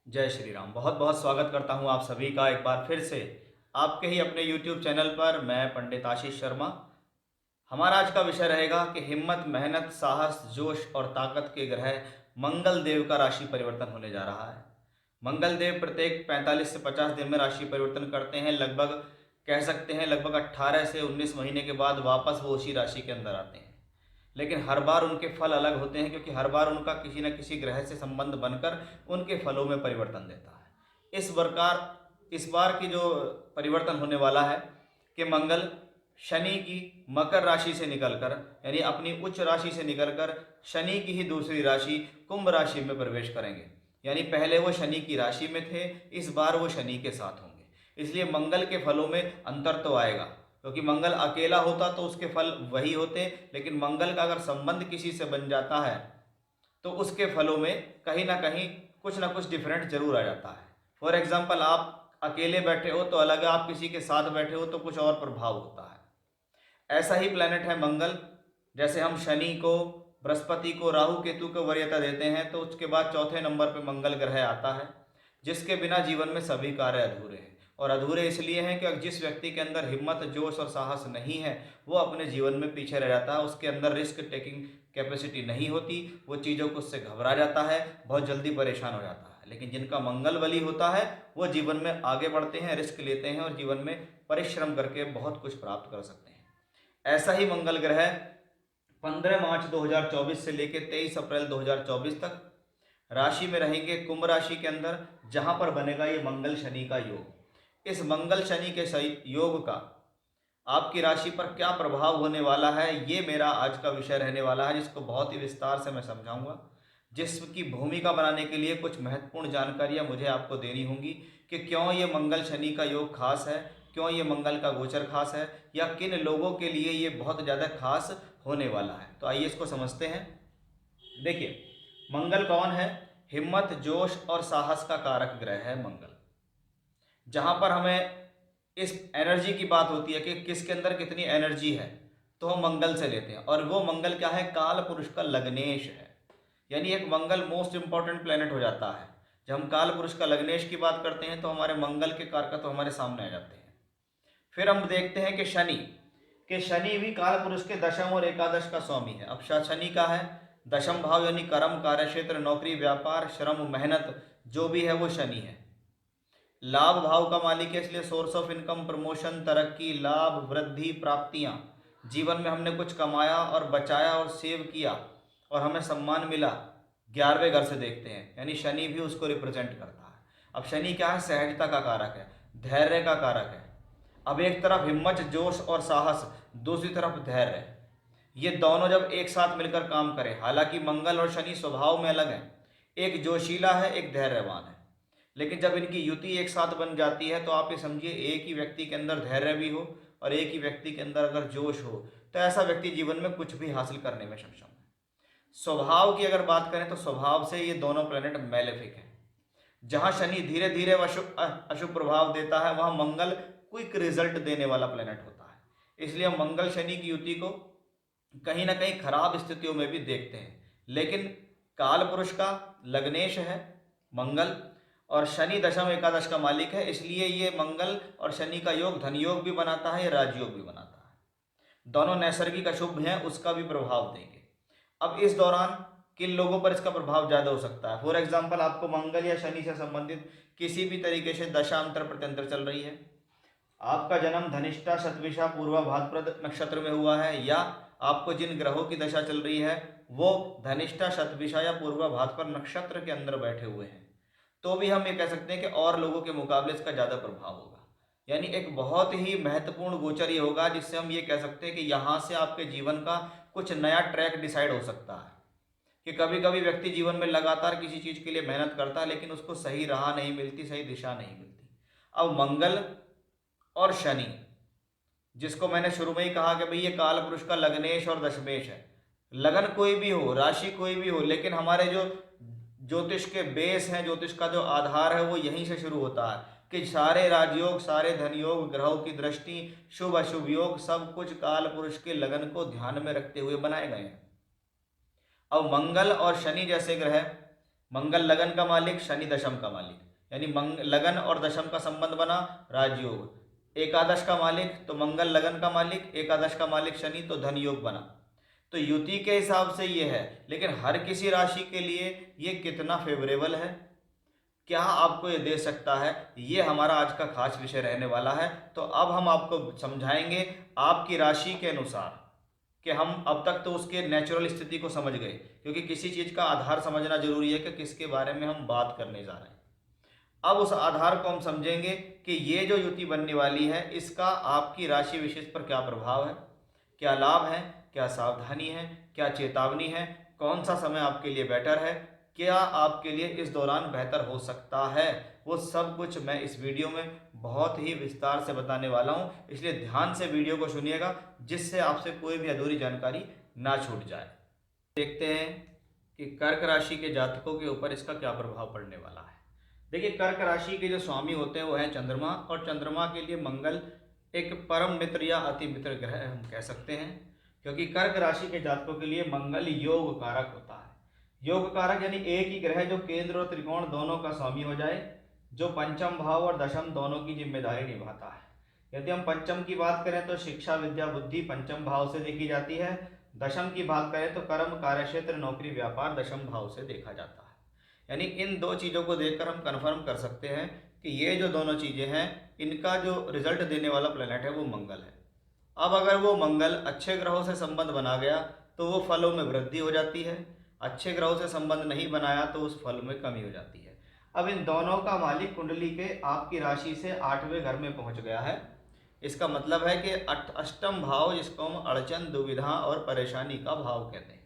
जय श्री राम। बहुत बहुत स्वागत करता हूं आप सभी का एक बार फिर से आपके ही अपने YouTube चैनल पर। मैं पंडित आशीष शर्मा। हमारा आज का विषय रहेगा कि हिम्मत, मेहनत, साहस, जोश और ताकत के ग्रह मंगल देव का राशि परिवर्तन होने जा रहा है। मंगल देव प्रत्येक 45 से 50 दिन में राशि परिवर्तन करते हैं। लगभग कह सकते हैं लगभग 18 से 19 महीने के बाद वापस वो उसी राशि के अंदर आते हैं। लेकिन हर बार उनके फल अलग होते हैं, क्योंकि हर बार उनका किसी न किसी ग्रह से संबंध बनकर उनके फलों में परिवर्तन देता है। इस बार की जो परिवर्तन होने वाला है कि मंगल शनि की मकर राशि से निकलकर, यानी अपनी उच्च राशि से निकलकर शनि की ही दूसरी राशि कुंभ राशि में प्रवेश करेंगे। यानी पहले वो शनि की राशि में थे, इस बार वो शनि के साथ होंगे। इसलिए मंगल के फलों में अंतर तो आएगा, क्योंकि मंगल अकेला होता तो उसके फल वही होते, लेकिन मंगल का अगर संबंध किसी से बन जाता है तो उसके फलों में कहीं ना कहीं कुछ ना कुछ डिफरेंट जरूर आ जाता है। फॉर एग्जाम्पल, आप अकेले बैठे हो तो अलग है, आप किसी के साथ बैठे हो तो कुछ और प्रभाव होता है। ऐसा ही प्लेनेट है मंगल। जैसे हम शनि को, बृहस्पति को, राहु केतु को वरीयता देते हैं, तो उसके बाद चौथे नंबर पर मंगल ग्रह आता है, जिसके बिना जीवन में सभी कार्य अधूरे हैं। और अधूरे इसलिए हैं कि जिस व्यक्ति के अंदर हिम्मत, जोश और साहस नहीं है, वो अपने जीवन में पीछे रह जाता है। उसके अंदर रिस्क टेकिंग कैपेसिटी नहीं होती, वो चीज़ों को उससे घबरा जाता है, बहुत जल्दी परेशान हो जाता है। लेकिन जिनका मंगल बली होता है वो जीवन में आगे बढ़ते हैं, रिस्क लेते हैं और जीवन में परिश्रम करके बहुत कुछ प्राप्त कर सकते हैं। ऐसा ही मंगल ग्रह 15 मार्च 2024 से लेकर 23 अप्रैल 2024 तक राशि में रहेंगे, कुंभ राशि के अंदर, जहां पर बनेगा ये मंगल शनि का योग। इस मंगल शनि के सही योग का आपकी राशि पर क्या प्रभाव होने वाला है, ये मेरा आज का विषय रहने वाला है, जिसको बहुत ही विस्तार से मैं समझाऊंगा। जिसकी भूमिका बनाने के लिए कुछ महत्वपूर्ण जानकारियां मुझे आपको देनी होंगी कि क्यों ये मंगल शनि का योग खास है, क्यों ये मंगल का गोचर खास है, या किन लोगों के लिए ये बहुत ज़्यादा खास होने वाला है। तो आइए इसको समझते हैं। देखिए, मंगल कौन है? हिम्मत, जोश और साहस का कारक ग्रह है मंगल। जहां पर हमें इस एनर्जी की बात होती है कि किसके अंदर कितनी एनर्जी है, तो हम मंगल से लेते हैं। और वो मंगल क्या है? काल पुरुष का लग्नेश है। यानी एक मंगल मोस्ट इंपॉर्टेंट प्लेनेट हो जाता है। जब हम काल पुरुष का लग्नेश की बात करते हैं तो हमारे मंगल के कारक तो हमारे सामने आ जाते हैं। फिर हम देखते हैं कि शनि भी काल पुरुष के दशम और एकादश का स्वामी है। अब शनि का है दशम भाव, यानी कर्म, कार्यक्षेत्र, नौकरी, व्यापार, श्रम, मेहनत, जो भी है वो शनि है। लाभ भाव का मालिक है, इसलिए सोर्स ऑफ इनकम, प्रमोशन, तरक्की, लाभ, वृद्धि, प्राप्तियां, जीवन में हमने कुछ कमाया और बचाया और सेव किया और हमें सम्मान मिला, 11वें घर से देखते हैं, यानी शनि भी उसको रिप्रेजेंट करता है। अब शनि क्या है? सहजता का कारक है, धैर्य का कारक है। अब एक तरफ हिम्मत, जोश और साहस, दूसरी तरफ धैर्य, ये दोनों जब एक साथ मिलकर काम करें, हालांकि मंगल और शनि स्वभाव में अलग हैं, एक जोशीला है, एक धैर्यवान है, लेकिन जब इनकी युति एक साथ बन जाती है तो आप ये समझिए एक ही व्यक्ति के अंदर धैर्य भी हो और एक ही व्यक्ति के अंदर अगर जोश हो, तो ऐसा व्यक्ति जीवन में कुछ भी हासिल करने में सक्षम है। स्वभाव की अगर बात करें तो स्वभाव से ये दोनों प्लेनेट मैलेफिक हैं। जहां शनि धीरे धीरे अशुभ प्रभाव देता है, वहां मंगल क्विक रिजल्ट देने वाला प्लेनेट होता है। इसलिए हम मंगल शनि की युति को कहीं ना कहीं खराब स्थितियों में भी देखते हैं। लेकिन काल पुरुष का लग्नेश है मंगल, और शनि दशम एकादश का मालिक है, इसलिए ये मंगल और शनि का योग धन योग भी बनाता है, राजयोग भी बनाता है। दोनों नैसर्गिक अशुभ हैं, उसका भी प्रभाव देंगे। अब इस दौरान किन लोगों पर इसका प्रभाव ज़्यादा हो सकता है? फॉर एग्जाम्पल, आपको मंगल या शनि से संबंधित किसी भी तरीके से दशांतर प्रत्यंतर चल रही है, आपका जन्म धनिष्ठा, शतभिषा, पूर्वा भाद्रपद नक्षत्र में हुआ है, या आपको जिन ग्रहों की दशा चल रही है वो धनिष्ठा, शतभिषा या पूर्वा भाद्रपद नक्षत्र के अंदर बैठे हुए हैं, तो भी हम ये कह सकते हैं कि और लोगों के मुकाबले इसका ज़्यादा प्रभाव होगा। यानी एक बहुत ही महत्वपूर्ण गोचर ये होगा, जिससे हम ये कह सकते हैं कि यहाँ से आपके जीवन का कुछ नया ट्रैक डिसाइड हो सकता है। कि कभी कभी व्यक्ति जीवन में लगातार किसी चीज़ के लिए मेहनत करता है, लेकिन उसको सही राह नहीं मिलती, सही दिशा नहीं मिलती। अब मंगल और शनि, जिसको मैंने शुरू में ही कहा कि भाई ये काल पुरुष का लग्नेश और दशमेश है। लगन कोई भी हो, राशि कोई भी हो, लेकिन हमारे जो ज्योतिष के बेस हैं, ज्योतिष का जो आधार है, वो यहीं से शुरू होता है कि सारे राजयोग, सारे धन योग, ग्रहों की दृष्टि, शुभ अशुभ योग, सब कुछ काल पुरुष के लगन को ध्यान में रखते हुए बनाए गए हैं। अब मंगल और शनि जैसे ग्रह मंगल लगन का मालिक, शनि दशम का मालिक, यानी लगन और दशम का संबंध बना, राजयोग। एकादश का मालिक तो मंगल लगन का मालिक, एकादश का मालिक शनि, तो धन योग बना। तो युति के हिसाब से ये है, लेकिन हर किसी राशि के लिए ये कितना फेवरेबल है, क्या आपको ये दे सकता है, ये हमारा आज का खास विषय रहने वाला है। तो अब हम आपको समझाएंगे आपकी राशि के अनुसार, कि हम अब तक तो उसके नेचुरल स्थिति को समझ गए, क्योंकि किसी चीज़ का आधार समझना जरूरी है कि किसके बारे में हम बात करने जा रहे हैं। अब उस आधार को हम समझेंगे कि ये जो युति बनने वाली है इसका आपकी राशि विशेष पर क्या प्रभाव है, क्या लाभ है, क्या सावधानी है, क्या चेतावनी है, कौन सा समय आपके लिए बेटर है, क्या आपके लिए इस दौरान बेहतर हो सकता है, वो सब कुछ मैं इस वीडियो में बहुत ही विस्तार से बताने वाला हूँ। इसलिए ध्यान से वीडियो को सुनिएगा, जिससे आपसे कोई भी अधूरी जानकारी ना छूट जाए। देखते हैं कि कर्क राशि के जातकों के ऊपर इसका क्या प्रभाव पड़ने वाला है। देखिए, कर्क राशि के जो स्वामी होते हैं वो हैं चंद्रमा, और चंद्रमा के लिए मंगल एक परम मित्र या अति मित्र ग्रह हम कह सकते हैं, क्योंकि कर्क राशि के जातकों के लिए मंगल योग कारक होता है। योग कारक यानी एक ही ग्रह जो केंद्र और त्रिकोण दोनों का स्वामी हो जाए, जो पंचम भाव और दशम दोनों की जिम्मेदारी निभाता है। यदि हम पंचम की बात करें तो शिक्षा विद्या बुद्धि पंचम भाव से देखी जाती है, दशम की बात करें तो कर्म कार्यक्षेत्र नौकरी व्यापार दशम भाव से देखा जाता है। यानी इन दो चीज़ों को देखकर हम कन्फर्म कर सकते हैं कि ये जो दोनों चीज़ें हैं, इनका जो रिजल्ट देने वाला प्लेनेट है वो मंगल है। अब अगर वो मंगल अच्छे ग्रहों से संबंध बना गया तो वो फलों में वृद्धि हो जाती है, अच्छे ग्रहों से संबंध नहीं बनाया तो उस फल में कमी हो जाती है। अब इन दोनों का मालिक कुंडली के आपकी राशि से 8वें घर में पहुंच गया है। इसका मतलब है कि अष्टम भाव, जिसको हम अड़चन दुविधा और परेशानी का भाव कहते हैं,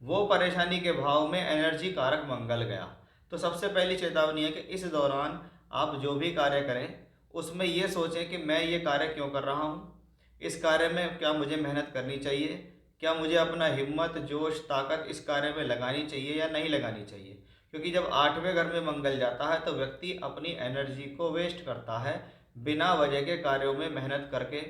वो परेशानी के भाव में एनर्जी कारक मंगल गया। तो सबसे पहली चेतावनी है कि इस दौरान आप जो भी कार्य करें उसमें ये सोचें कि मैं ये कार्य क्यों कर रहा हूँ, इस कार्य में क्या मुझे मेहनत करनी चाहिए, क्या मुझे अपना हिम्मत जोश ताकत इस कार्य में लगानी चाहिए या नहीं लगानी चाहिए। क्योंकि जब 8वें घर में मंगल जाता है तो व्यक्ति अपनी एनर्जी को वेस्ट करता है, बिना वजह के कार्यों में मेहनत करके,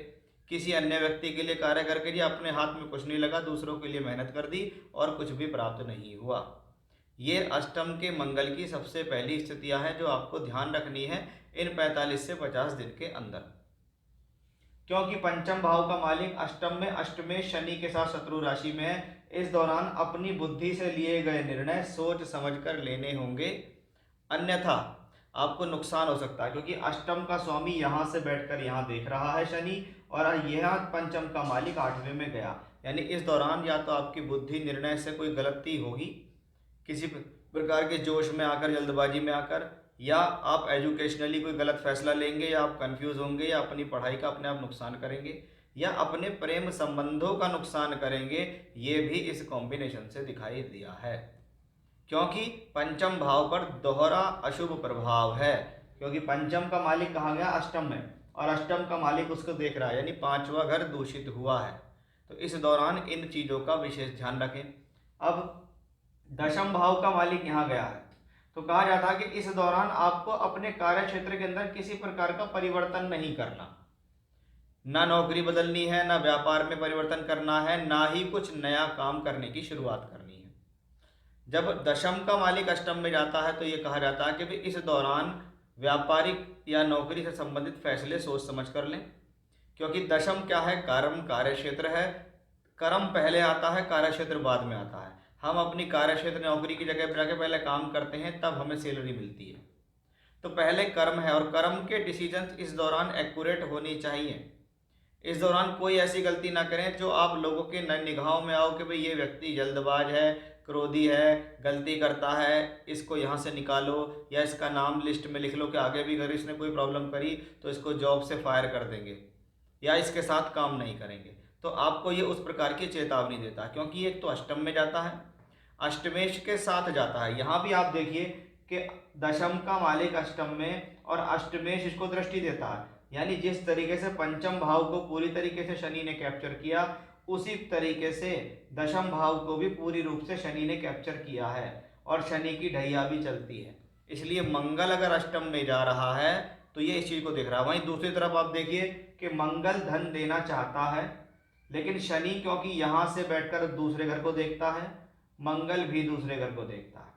किसी अन्य व्यक्ति के लिए कार्य करके जी अपने हाथ में कुछ नहीं लगा, दूसरों के लिए मेहनत कर दी और कुछ भी प्राप्त नहीं हुआ। ये अष्टम के मंगल की सबसे पहली स्थितियां हैं जो आपको ध्यान रखनी है इन 45 से 50 दिन के अंदर। क्योंकि पंचम भाव का मालिक अष्टम में अष्टमेश शनि के साथ शत्रु राशि में है, इस दौरान अपनी बुद्धि से लिए गए निर्णय सोच समझकर लेने होंगे, अन्यथा आपको नुकसान हो सकता है। क्योंकि अष्टम का स्वामी यहाँ से बैठकर यहाँ देख रहा है शनि, और यह पंचम का मालिक 8वें में गया। यानी इस दौरान या तो आपकी बुद्धि निर्णय से कोई गलती होगी, किसी प्रकार के जोश में आकर, जल्दबाजी में आकर, या आप एजुकेशनली कोई गलत फैसला लेंगे, या आप कंफ्यूज होंगे, या अपनी पढ़ाई का अपने आप नुकसान करेंगे, या अपने प्रेम संबंधों का नुकसान करेंगे। ये भी इस कॉम्बिनेशन से दिखाई दिया है, क्योंकि पंचम भाव पर दोहरा अशुभ प्रभाव है। क्योंकि पंचम का मालिक कहाँ गया, अष्टम में, और अष्टम का मालिक उसको देख रहा है, यानी 5वां घर दूषित हुआ है। तो इस दौरान इन चीज़ों का विशेष ध्यान रखें। अब दशम भाव का मालिक यहाँ गया है, तो कहा जाता है कि इस दौरान आपको अपने कार्य क्षेत्र के अंदर किसी प्रकार का परिवर्तन नहीं करना, ना नौकरी बदलनी है, ना व्यापार में परिवर्तन करना है, ना ही कुछ नया काम करने की शुरुआत करनी है। जब दशम का मालिक अष्टम में जाता है तो ये कहा जाता है कि भाई इस दौरान व्यापारिक या नौकरी से संबंधित फैसले सोच समझ कर लें, क्योंकि दशम क्या है, कर्म कार्य क्षेत्र है। कर्म पहले आता है, कार्य क्षेत्र बाद में आता है। हम अपनी कार्य क्षेत्र नौकरी की जगह पर जाके पहले काम करते हैं, तब हमें सैलरी मिलती है। तो पहले कर्म है, और कर्म के डिसीजंस इस दौरान एक्यूरेट होनी चाहिए। इस दौरान कोई ऐसी गलती ना करें जो आप लोगों के निगाहों में आओ कि भाई ये व्यक्ति जल्दबाज है, क्रोधी है, गलती करता है, इसको यहाँ से निकालो, या इसका नाम लिस्ट में लिख लो कि आगे भी अगर इसने कोई प्रॉब्लम करी तो इसको जॉब से फायर कर देंगे या इसके साथ काम नहीं करेंगे। तो आपको ये उस प्रकार की चेतावनी देता है, क्योंकि एक तो अष्टम में जाता है, अष्टमेश के साथ जाता है। यहाँ भी आप देखिए कि दशम का मालिक अष्टम में और अष्टमेश इसको दृष्टि देता है। यानी जिस तरीके से पंचम भाव को पूरी तरीके से शनि ने कैप्चर किया, उसी तरीके से दशम भाव को भी पूरी रूप से शनि ने कैप्चर किया है, और शनि की ढैया भी चलती है। इसलिए मंगल अगर अष्टम में जा रहा है तो ये इस चीज को देख रहा है। वहीं दूसरी तरफ आप देखिए कि मंगल धन देना चाहता है, लेकिन शनि क्योंकि यहाँ से बैठकर दूसरे घर को देखता है, मंगल भी दूसरे घर को देखता है।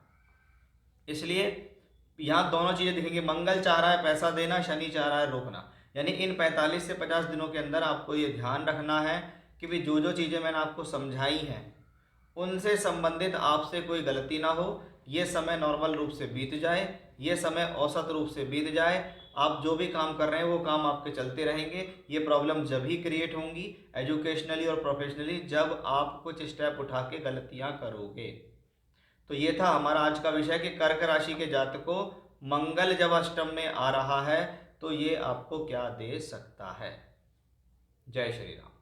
इसलिए यहाँ दोनों चीज़ें दिखेंगी। मंगल चाह रहा है पैसा देना, शनि चाह रहा है रोकना। यानी इन 45 से 50 दिनों के अंदर आपको ये ध्यान रखना है कि भी जो जो चीज़ें मैंने आपको समझाई हैं उनसे संबंधित आपसे कोई गलती ना हो। ये समय नॉर्मल रूप से बीत जाए, ये समय औसत रूप से बीत जाए। आप जो भी काम कर रहे हैं वो काम आपके चलते रहेंगे। ये प्रॉब्लम जब ही क्रिएट होंगी एजुकेशनली और प्रोफेशनली जब आप कुछ स्टेप उठा के गलतियाँ करोगे। तो ये था हमारा आज का विषय कि कर्क राशि के जातकों मंगल जब अष्टम में आ रहा है तो ये आपको क्या दे सकता है। जय श्री राम।